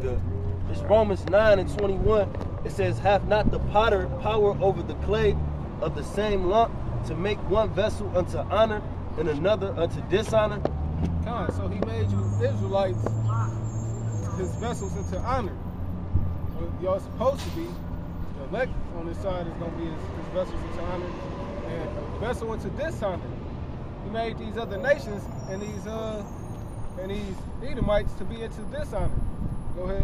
Judah. It's Romans 9:21. It says, hath not the potter power over the clay of the same lump to make one vessel unto honor and another unto dishonor? So he made you Israelites his vessels into honor. What y'all supposed to be, the elect on this side is going to be his vessels into honor, and a vessel into dishonor. He made these other nations and these Edomites to be into dishonor. Go ahead.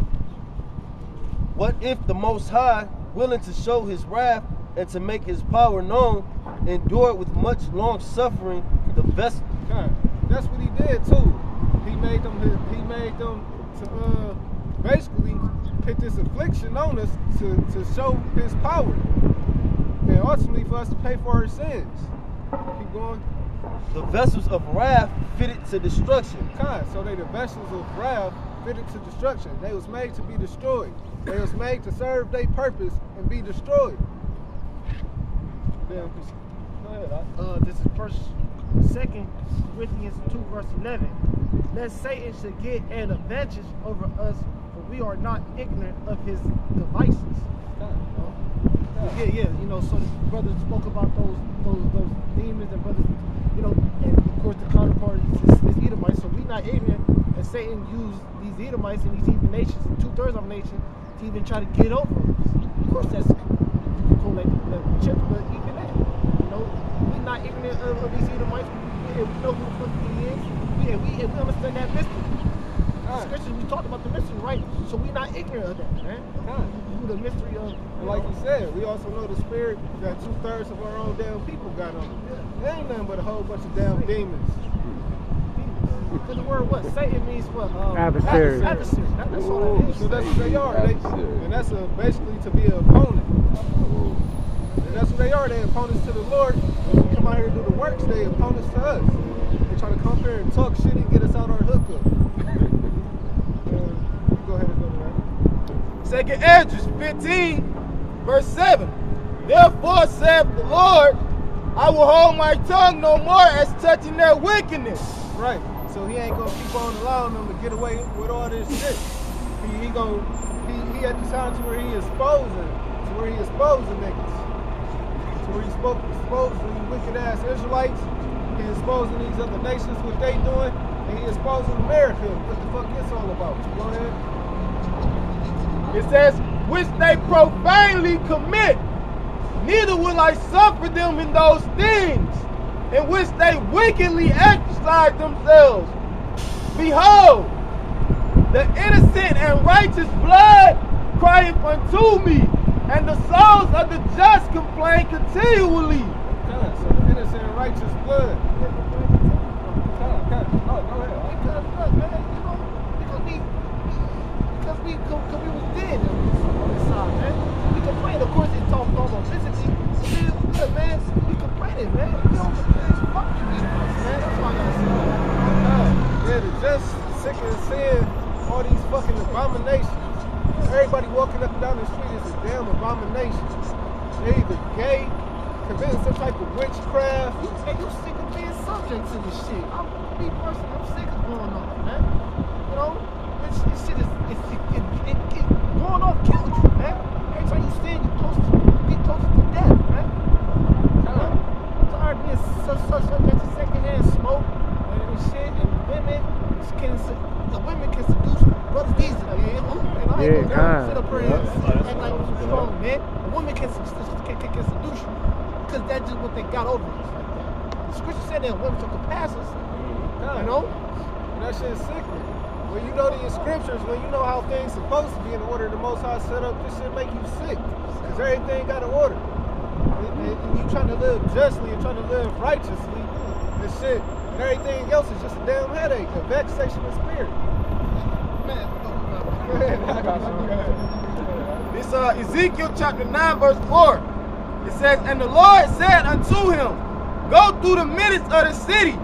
What if the Most High, willing to show his wrath and to make his power known, endured with much long suffering the vessel? God, that's what he did too. He made them to basically put this affliction on us to show his power, and ultimately for us to pay for our sins. Keep going. The vessels of wrath fitted to destruction. God, so they the vessels of wrath fitted to destruction. They was made to be destroyed. They was made to serve their purpose and be destroyed. Go ahead. This is 2 Corinthians 2 verse 11. Lest Satan should get an advantage over us, for we are not ignorant of his devices. Yeah. You know, so the brothers spoke about those demons and brothers, you know, and of course the counterpart is Edomites. So we not ignorant, and Satan used these Edomites and these heathen nations, and 2/3 of our nation, to even try to get over us. Of course, that's cool, like the chip, but even that, you know, we not ignorant of these Edomites. We know who the fuck he is. We understand that mystery. Scriptures, we talked about the mystery, right? So we not ignorant of that, man. Who the mystery of. And like you said, we also know the spirit that 2/3 of our own damn people got on it. It ain't nothing but a whole bunch of damn demons. Because the word what? Satan means what? Adversary. Adversary. That's all that is. So that's what they are. And that's basically to be an opponent. And that's what they are. They opponents to the Lord. When we come out here to do the works, they opponents to us. They try to come here and talk shit and get us out our hookup. Go ahead and go to that. 2 Esdras 15, verse 7. Therefore saith the Lord, I will hold my tongue no more as touching their wickedness. Right. So he ain't gonna keep on allowing them to get away with all this shit. He at the time to where he exposing niggas. To where he exposing these wicked ass Israelites. He exposing these other nations what they doing, and he exposing America. What the fuck is all about? Go ahead. It says, which they profanely commit, neither will I suffer them in those things in which they wickedly exercise themselves. Behold, the innocent and righteous blood crieth unto me, and the souls of the just complain continually. So the innocent and righteous blood. Oh, go ahead. Because look, man, you know, because we was dead on this side, man. We complained, of course, it talked about physically. Look, man, we complaining, man. You know, fuck you, man. That's all I gotta say. Yeah, they're just sick of seeing all these fucking abominations. Everybody walking up and down the street is a damn abomination. They either gay, committing some type of witchcraft. You sick of being subject to this shit. I'm sick of going off, man. You know, this shit is going off kills you, man. Every time you stand, you get closer to death, man. I'm tired of being subject to secondhand smoke and shit, and the women can seduce brothers easily. And I ain't gonna sit up here and act like you're strong, man. A woman can seduce you because that's just what they got over us like that. The scripture said that women took the passes, you know? And that shit is sickening. When you know these scriptures, when you know how things supposed to be in order, the Most High set up, this shit make you sick. Because everything got an order. And you trying to live justly and trying to live righteously and shit. And everything else is just a damn headache, a vexation of spirit. Man, Go ahead. It's Ezekiel chapter 9, verse 4. It says, and the Lord said unto him, go through the midst of the city,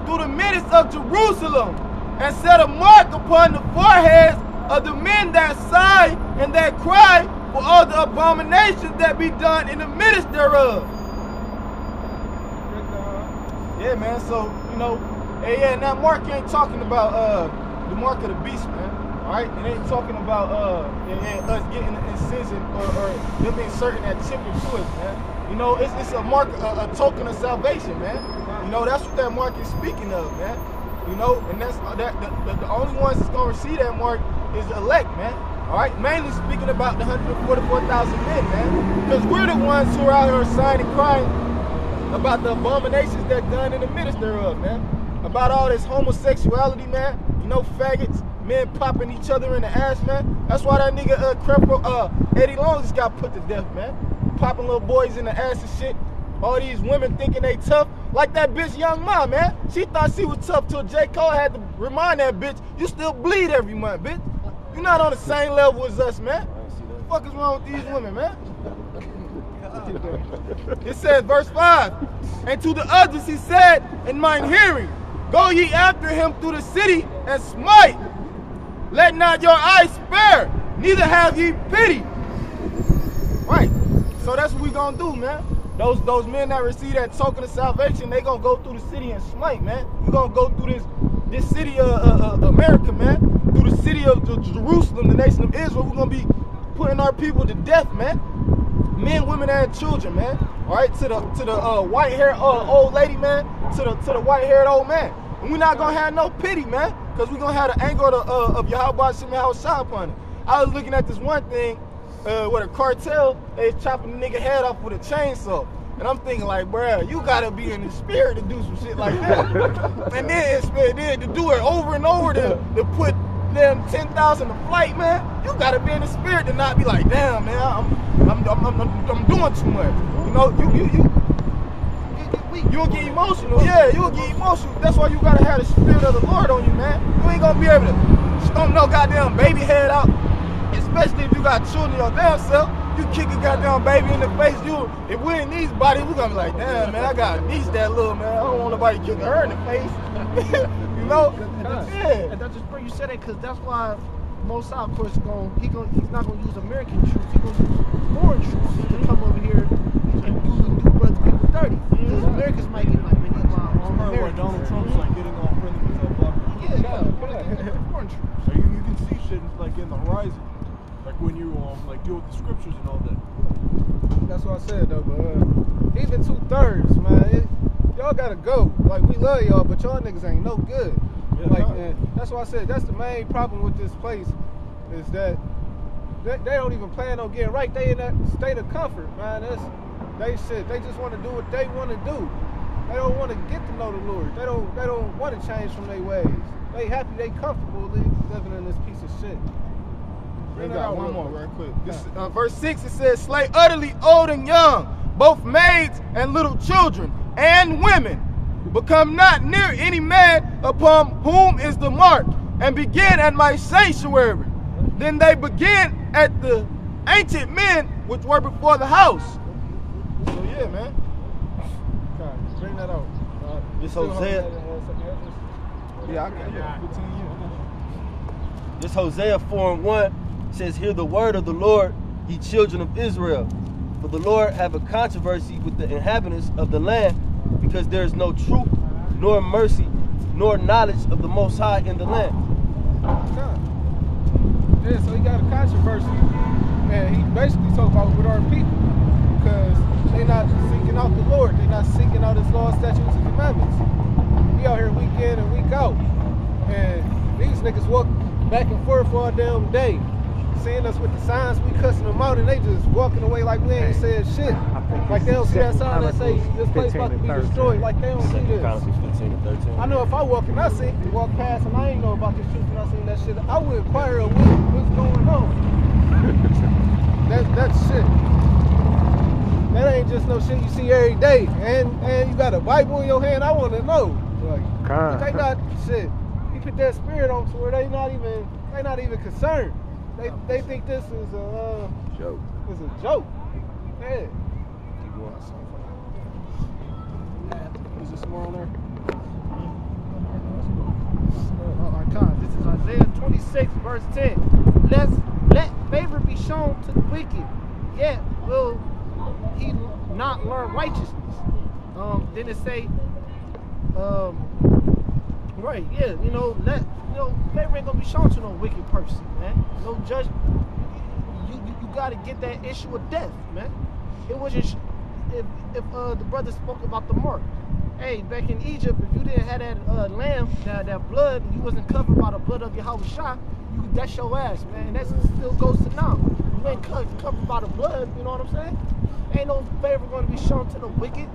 through the midst of Jerusalem, and set a mark upon the foreheads of the men that sigh and that cry for all the abominations that be done in the midst thereof. Yeah, man, so, you know, and that mark ain't talking about the mark of the beast, man. Alright? It ain't talking about and us getting an incision or them inserting that chip into us, man. You know, it's a mark, a token of salvation, man. You know, that's what that mark is speaking of, man. You know, and that's the only ones that's gonna receive that mark is the elect, man. Alright? Mainly speaking about the 144,000 men, man. Because we're the ones who are out here sighing and crying about the abominations that done in the midst thereof, man. About all this homosexuality, man. You know, faggots, men popping each other in the ass, man. That's why that nigga Eddie Long just got put to death, man. Popping little boys in the ass and shit. All these women thinking they tough. Like that bitch Young Ma, man. She thought she was tough till J. Cole had to remind that bitch, you still bleed every month, bitch. You're not on the same level as us, man. What the fuck is wrong with these women, man? It says, verse 5, and to the others he said in mine hearing, go ye after him through the city and smite. Let not your eyes spare, neither have ye pity. Right. So that's what we gonna do, man. Those men that receive that token of salvation, they gonna go through the city and smite, man. We gonna go through this city of America, man. Through the city of Jerusalem, the nation of Israel. We're gonna be putting our people to death, man. Men, women, and children, man. All right, to the white-haired old lady, man. To the white-haired old man. And we're not gonna have no pity, man, because we're gonna have the anger of Yahweh Shah upon it. I was looking at this one thing with a cartel. They chopping the nigga head off with a chainsaw. And I'm thinking like, bruh, you gotta be in the spirit to do some shit like that. And then to do it over and over to put them 10,000 a flight, man. You gotta be in the spirit to not be like, damn, man, I'm doing too much. You know, you'll get emotional. Yeah, you'll get emotional. That's why you gotta have the spirit of the Lord on you, man. You ain't gonna be able to stomp no goddamn baby head out. Especially if you got children your damn self. You kick a goddamn baby in the face. If we in these bodies, we gonna be like, damn, man, I got a niece that little, man. I don't want nobody kicking her in the face. You know? And that's just where you said it, because that's why Most High, of course, he's not gonna use American troops. He's gonna use foreign troops to come over here and do brother people dirty. Because Americans might get like, man, these my own Americans. Donald Trump's like getting all friendly with El Salvador. Foreign troops. So you can see shit like in the horizon, like when you like deal with the scriptures and all that. That's what I said though, but even 2/3, man, y'all gotta go. Like we love y'all, but y'all niggas ain't no good. Yeah, like that's why I said that's the main problem with this place is that they don't even plan on getting right. They in that state of comfort, man. They just want to do what they want to do. They don't want to get to know the Lord. They don't want to change from their ways. They happy, they comfortable living in this piece of shit. We got one more right quick. This verse 6, it says, slay utterly old and young, both maids and little children, and women. Become not near any man upon whom is the mark, and begin at my sanctuary. Then they begin at the ancient men which were before the house. So yeah, man. Bring that out. This Hosea. Yeah, I got 15 years. This Hosea 4:1 says, hear the word of the Lord, ye children of Israel. For the Lord have a controversy with the inhabitants of the land, because there is no truth, nor mercy, nor knowledge of the Most High in the land. Yeah, so he got a controversy, and he basically talking about with our people, because they're not seeking out the Lord. They're not seeking out his laws, statutes, and commandments. We out here week in and week out, and these niggas walk back and forth all damn day, seeing us with the signs, we cussing them out, and they just walking away like we ain't said shit. Like they don't see that sign that say this place about to be destroyed. Like they don't see this. Chronicles 15 and 13. I know if I walk and I see, walk past and I ain't know about this truth and I seen that shit, I would inquire of what's going on. That's shit. That ain't just no shit you see every day. And you got a Bible in your hand, I want to know. Like, they not shit. You put that spirit on to where they not even concerned. They think this is a joke. It's a joke. Yeah. Keep going. Is there some more on there? This is Isaiah 26, verse 10. Let favor be shown to the wicked, yet will he not learn righteousness. Then it say, Right, yeah, favor ain't gonna be shown to no wicked person, man. No judge. You gotta get that issue of death, man. It wasn't if the brother spoke about the mark. Hey, back in Egypt, if you didn't have that lamb, that blood, you wasn't covered by the blood of Yahweh Shah, that's your ass, man. That still goes to now. You ain't covered by the blood, you know what I'm saying? Ain't no favor gonna be shown to the wicked.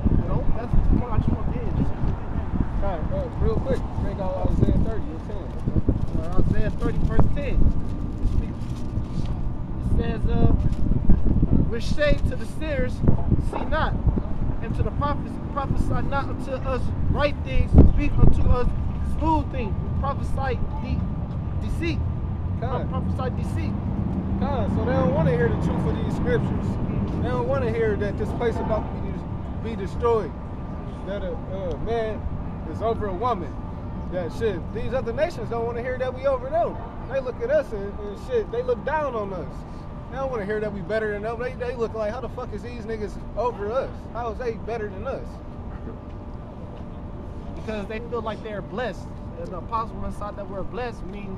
You know, that's the point I just want to hear. All right, real quick, bring out Isaiah 30 and 10. Isaiah 30 verse 10. It says, which say to the seers, see not, and to the prophets, prophesy not unto us right things, speak unto us smooth things. Prophesy deceit. Prophesy deceit. So they don't want to hear the truth of these scriptures. They don't want to hear that this place about to be destroyed. That a man is over a woman. That shit. These other nations don't want to hear that we over them. They look at us and shit. They look down on us. They don't want to hear that we better than them. They look like, how the fuck is these niggas over us? How is they better than us? Because they feel like they're blessed. And the apostle inside that we're blessed means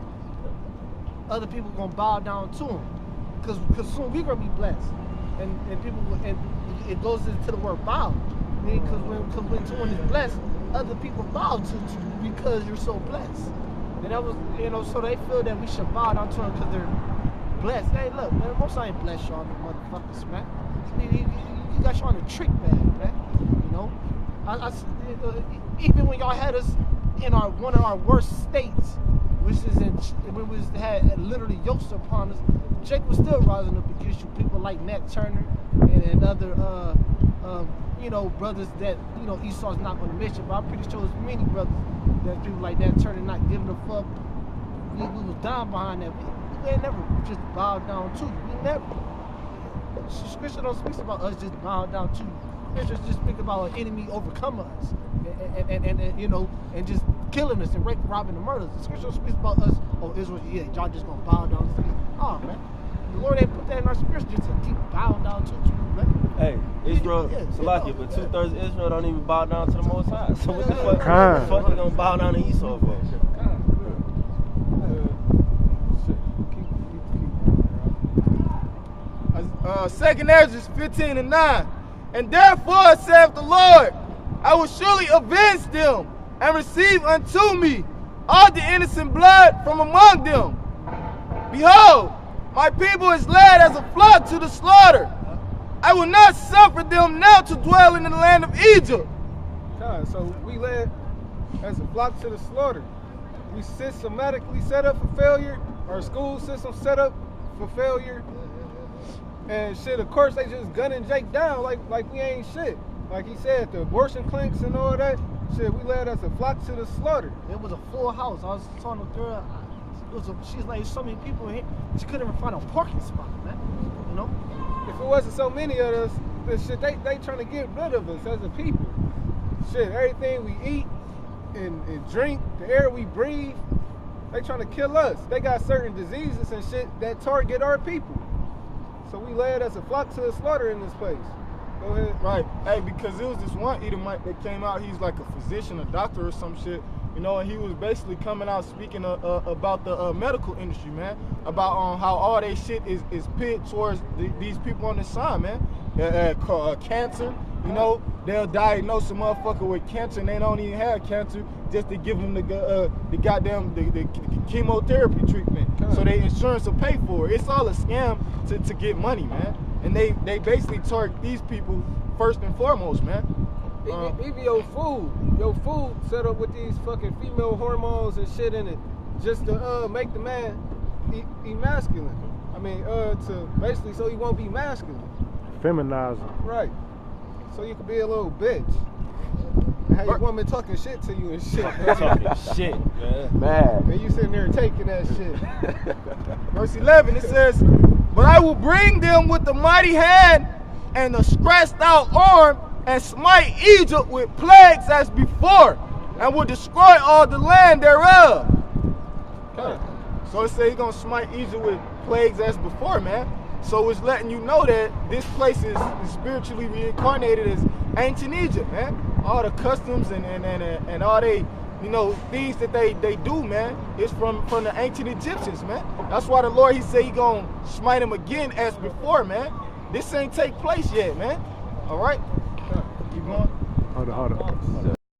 other people gonna bow down to them. Because soon we're gonna be blessed. And it goes into the word bow. Because when someone is blessed, other people bow to you because you're so blessed. And that was, so they feel that we should bow down to them because they're blessed. Hey, look, man, most I ain't blessed y'all, motherfuckers, man. You got y'all on a trick bag, man. You know, even when y'all had us in one of our worst states, which is when we had literally yokes upon us, Jake was still rising up against you. People like Nat Turner and other, brothers that Esau's not going to mention, but I'm pretty sure there's many brothers that people like Nat Turner not giving a fuck. We was down behind that. We ain't never just bowed down to you. We never. Scripture don't speak about us just bowing down to you. Scripture just speak about an enemy overcome us and just killing us and raping, robbing, and murders. The scripture speaks about us, Israel, y'all just gonna bow down to you. Oh, man. The Lord ain't put that in our spirits just to keep bowing down to you, man. Hey, Israel, Salakia, but 2/3 of Israel don't even bow down to the Most High. So what the fuck they gonna bow down to Esau for? Second Ezra 15 and 9. And therefore saith the Lord, I will surely avenge them and receive unto me all the innocent blood from among them. Behold, my people is led as a flock to the slaughter. I will not suffer them now to dwell in the land of Egypt. So we led as a flock to the slaughter. We systematically set up for failure. Our school system set up for failure. And shit, of course, they just gunning Jake down like we ain't shit. Like he said, the abortion clinics and all that, shit, we led us a flock to the slaughter. It was a full house. I was telling the girl, she's like, so many people in here, she couldn't even find a parking spot, man. You know? If it wasn't so many of us, the shit, they trying to get rid of us as a people. Shit, everything we eat and drink, the air we breathe, they trying to kill us. They got certain diseases and shit that target our people. So we led as a flock to the slaughter in this place. Go ahead. Right. Hey, because it was this one Edomite that came out. He's like a physician, a doctor or some shit. And he was basically coming out speaking about the medical industry, man. About how all they shit is pit towards these people on the side, man. Cancer, they'll diagnose a motherfucker with cancer and they don't even have cancer just to give them the goddamn the chemotherapy treatment. So their insurance will pay for it. It's all a scam to get money, man. And they basically target these people first and foremost, man. Even your food set up with these fucking female hormones and shit in it, just to make the man emasculine. I mean, to basically so he won't be masculine. Feminizing. Right. So you can be a little bitch. Have your woman talking shit to you and shit. Talking shit, man. And you sitting there taking that shit. Verse 11, it says, but I will bring them with the mighty hand and the stretched out arm and smite Egypt with plagues as before, and will destroy all the land thereof. Okay. So it says he's going to smite Egypt with plagues as before, man. So it's letting you know that this place is spiritually reincarnated as ancient Egypt, man. All the customs and all they you know, things that they do, man, is from the ancient Egyptians, man. That's why the Lord, he said he gonna smite them again as before, man. This ain't take place yet, man. All right? Keep going. Hold on.